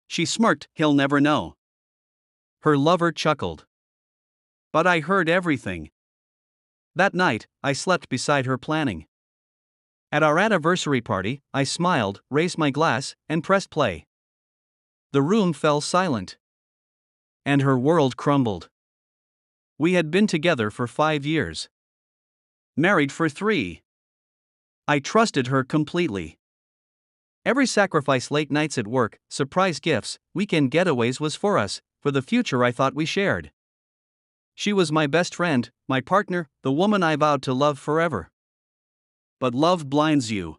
She smirked, he'll never know. Her lover chuckled. But I heard everything. That night, I slept beside her planning. At our anniversary party, I smiled, raised my glass, and pressed play. The room fell silent. And her world crumbled. We had been together for 5 years. Married for 3. I trusted her completely. Every sacrifice, late nights at work, surprise gifts, weekend getaways was for us, for the future I thought we shared. She was my best friend, my partner, the woman I vowed to love forever. But love blinds you.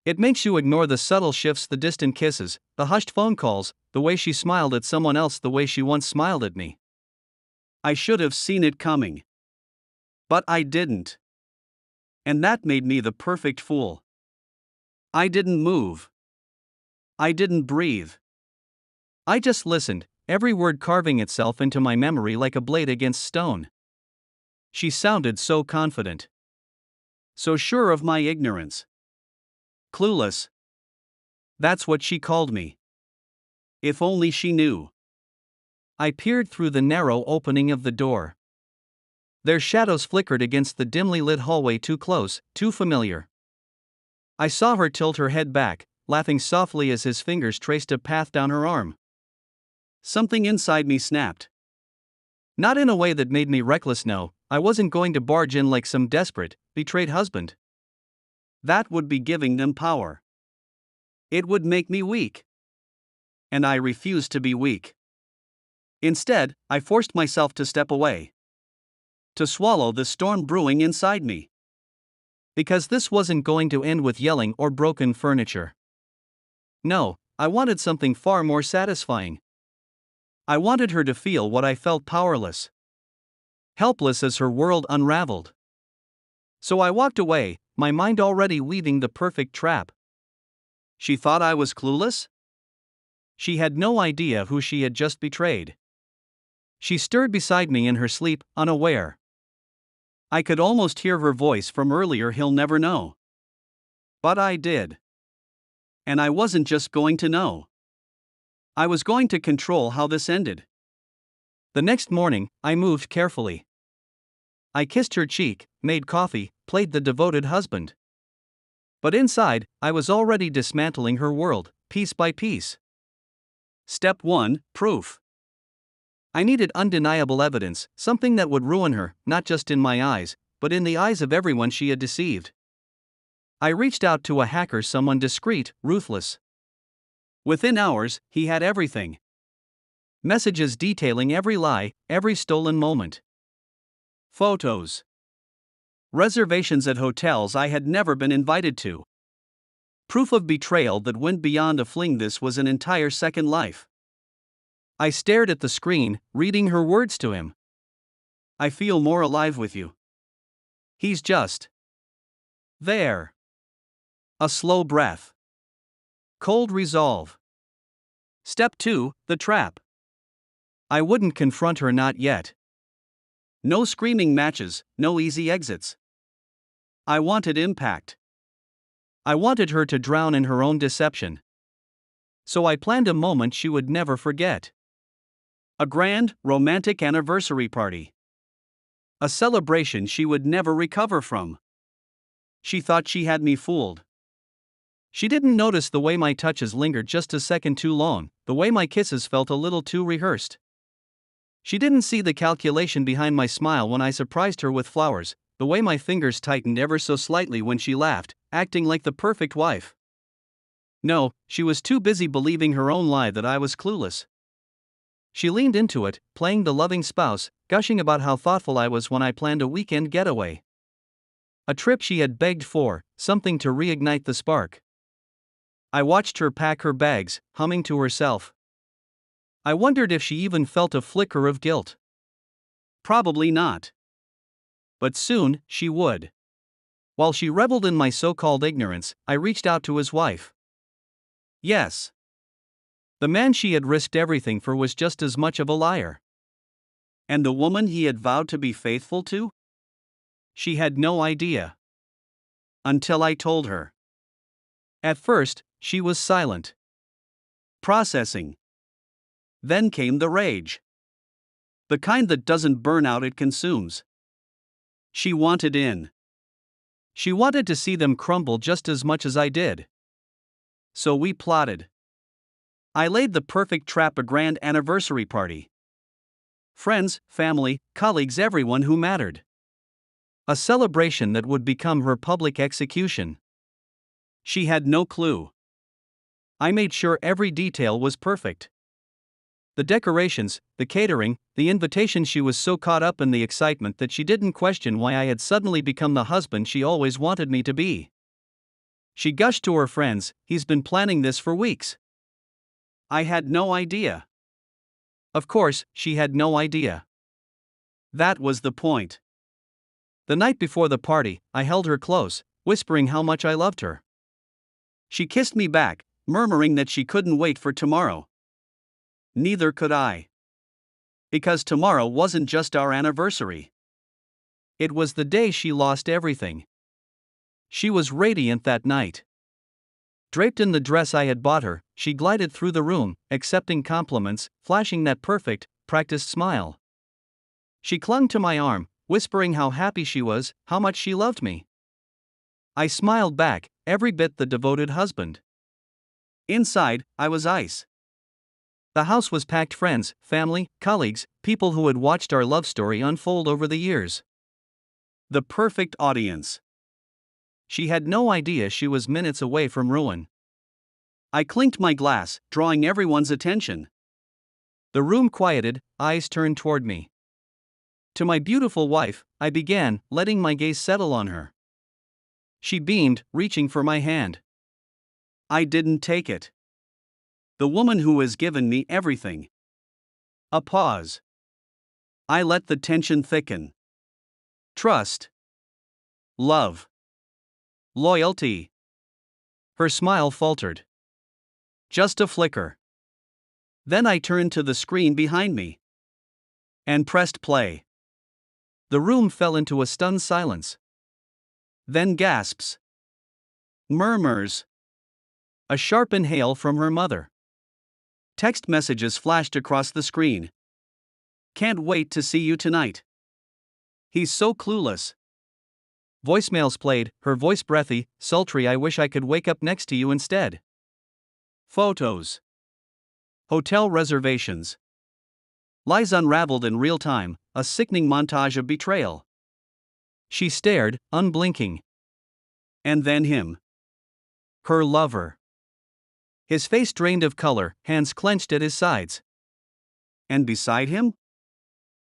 It makes you ignore the subtle shifts, the distant kisses, the hushed phone calls, the way she smiled at someone else, the way she once smiled at me. I should have seen it coming. But I didn't. And that made me the perfect fool. I didn't move. I didn't breathe. I just listened, every word carving itself into my memory like a blade against stone. She sounded so confident. So sure of my ignorance. Clueless. That's what she called me. If only she knew. I peered through the narrow opening of the door. Their shadows flickered against the dimly lit hallway, too close, too familiar. I saw her tilt her head back, laughing softly as his fingers traced a path down her arm. Something inside me snapped. Not in a way that made me reckless, no, I wasn't going to barge in like some desperate, betrayed husband. That would be giving them power. It would make me weak. And I refused to be weak. Instead, I forced myself to step away. To swallow the storm brewing inside me. Because this wasn't going to end with yelling or broken furniture. No, I wanted something far more satisfying. I wanted her to feel what I felt, powerless. Helpless as her world unraveled. So I walked away, my mind already weaving the perfect trap. She thought I was clueless? She had no idea who she had just betrayed. She stirred beside me in her sleep, unaware. I could almost hear her voice from earlier, he'll never know. But I did. And I wasn't just going to know. I was going to control how this ended. The next morning, I moved carefully. I kissed her cheek, made coffee, played the devoted husband. But inside, I was already dismantling her world, piece by piece. Step 1, proof. I needed undeniable evidence, something that would ruin her, not just in my eyes, but in the eyes of everyone she had deceived. I reached out to a hacker, someone discreet, ruthless. Within hours, he had everything. Messages detailing every lie, every stolen moment. Photos. Reservations at hotels I had never been invited to. Proof of betrayal that went beyond a fling. This was an entire second life. I stared at the screen, reading her words to him. I feel more alive with you. He's just there. A slow breath. Cold resolve. Step 2, the trap. I wouldn't confront her, not yet. No screaming matches, no easy exits. I wanted impact. I wanted her to drown in her own deception. So I planned a moment she would never forget. A grand, romantic anniversary party. A celebration she would never recover from. She thought she had me fooled. She didn't notice the way my touches lingered just a second too long, the way my kisses felt a little too rehearsed. She didn't see the calculation behind my smile when I surprised her with flowers, the way my fingers tightened ever so slightly when she laughed, acting like the perfect wife. No, she was too busy believing her own lie that I was clueless. She leaned into it, playing the loving spouse, gushing about how thoughtful I was when I planned a weekend getaway. A trip she had begged for, something to reignite the spark. I watched her pack her bags, humming to herself. I wondered if she even felt a flicker of guilt. Probably not. But soon, she would. While she reveled in my so-called ignorance, I reached out to his wife. Yes. The man she had risked everything for was just as much of a liar. And the woman he had vowed to be faithful to? She had no idea. Until I told her. At first, she was silent. processing. Then came the rage. The kind that doesn't burn out, it consumes. She wanted in. She wanted to see them crumble just as much as I did. So we plotted. I laid the perfect trap: a grand anniversary party. Friends, family, colleagues, everyone who mattered. A celebration that would become her public execution. She had no clue. I made sure every detail was perfect. The decorations, the catering, the invitation. She was so caught up in the excitement that she didn't question why I had suddenly become the husband she always wanted me to be. She gushed to her friends, "He's been planning this for weeks." I had no idea. Of course, she had no idea. That was the point. The night before the party, I held her close, whispering how much I loved her. She kissed me back, murmuring that she couldn't wait for tomorrow. Neither could I. Because tomorrow wasn't just our anniversary. It was the day she lost everything. She was radiant that night. Draped in the dress I had bought her, she glided through the room, accepting compliments, flashing that perfect, practiced smile. She clung to my arm, whispering how happy she was, how much she loved me. I smiled back, every bit the devoted husband. Inside, I was ice. The house was packed: friends, family, colleagues, people who had watched our love story unfold over the years. The perfect audience. She had no idea she was minutes away from ruin. I clinked my glass, drawing everyone's attention. The room quieted, eyes turned toward me. To my beautiful wife, I began, letting my gaze settle on her. She beamed, reaching for my hand. I didn't take it. The woman who has given me everything. A pause. I let the tension thicken. Trust. Love. Loyalty. Her smile faltered. Just a flicker. Then I turned to the screen behind me. And pressed play. The room fell into a stunned silence. Then gasps. Murmurs. A sharp inhale from her mother. Text messages flashed across the screen. Can't wait to see you tonight. He's so clueless. Voicemails played, her voice breathy, sultry. I wish I could wake up next to you instead. Photos. Hotel reservations. Lies unraveled in real time, a sickening montage of betrayal. She stared, unblinking. And then him. Her lover. His face drained of color, hands clenched at his sides. And beside him?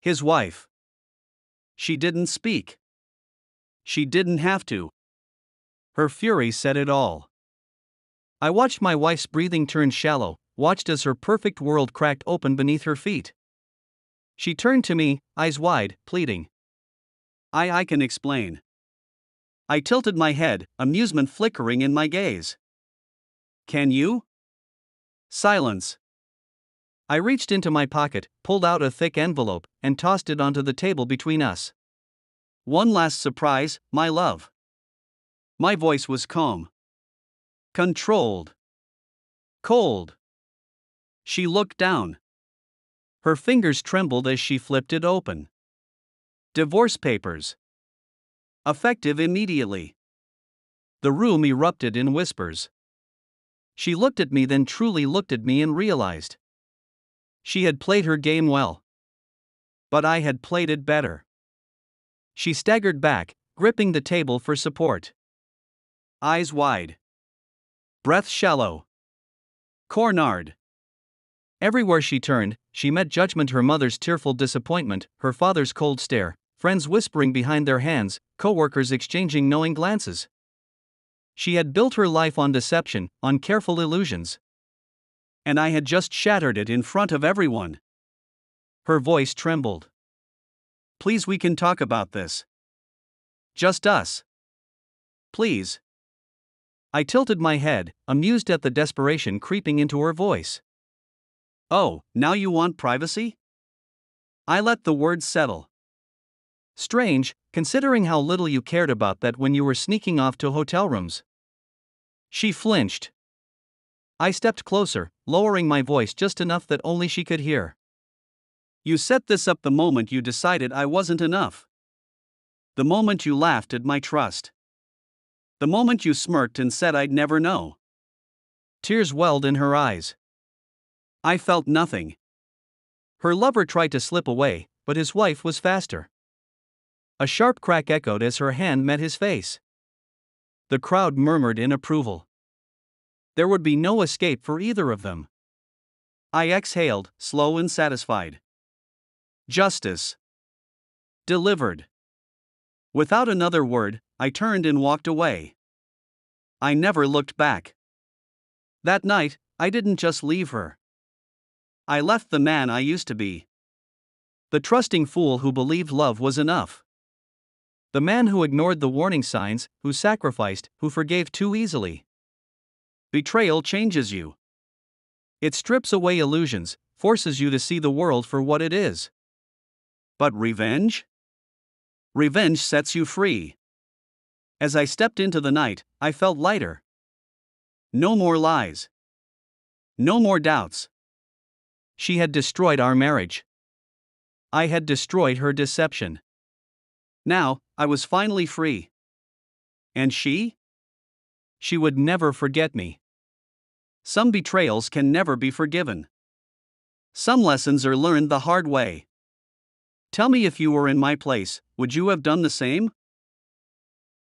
His wife. She didn't speak. She didn't have to. Her fury said it all. I watched my wife's breathing turn shallow, watched as her perfect world cracked open beneath her feet. She turned to me, eyes wide, pleading. I can explain. I tilted my head, amusement flickering in my gaze. Can you? Silence. I reached into my pocket, pulled out a thick envelope, and tossed it onto the table between us. One last surprise, my love. My voice was calm. Controlled. Cold. She looked down. Her fingers trembled as she flipped it open. Divorce papers. Effective immediately. The room erupted in whispers. She looked at me, then truly looked at me, and realized. She had played her game well. But I had played it better. She staggered back, gripping the table for support. Eyes wide. Breath shallow. Cornered. Everywhere she turned, she met judgment: her mother's tearful disappointment, her father's cold stare, friends whispering behind their hands, coworkers exchanging knowing glances. She had built her life on deception, on careful illusions. And I had just shattered it in front of everyone. Her voice trembled. Please, we can talk about this. Just us. Please. I tilted my head, amused at the desperation creeping into her voice. Oh, now you want privacy? I let the words settle. Strange, considering how little you cared about that when you were sneaking off to hotel rooms. She flinched. I stepped closer, lowering my voice just enough that only she could hear. You set this up the moment you decided I wasn't enough. The moment you laughed at my trust. The moment you smirked and said I'd never know. Tears welled in her eyes. I felt nothing. Her lover tried to slip away, but his wife was faster. A sharp crack echoed as her hand met his face. The crowd murmured in approval. There would be no escape for either of them. I exhaled, slow and satisfied. Justice. Delivered. Without another word, I turned and walked away. I never looked back. That night, I didn't just leave her. I left the man I used to be. The trusting fool who believed love was enough. The man who ignored the warning signs, who sacrificed, who forgave too easily. Betrayal changes you. It strips away illusions, forces you to see the world for what it is. But revenge? Revenge sets you free. As I stepped into the night, I felt lighter. No more lies. No more doubts. She had destroyed our marriage. I had destroyed her deception. Now, I was finally free. And she? She would never forget me. Some betrayals can never be forgiven. Some lessons are learned the hard way. Tell me, if you were in my place, would you have done the same?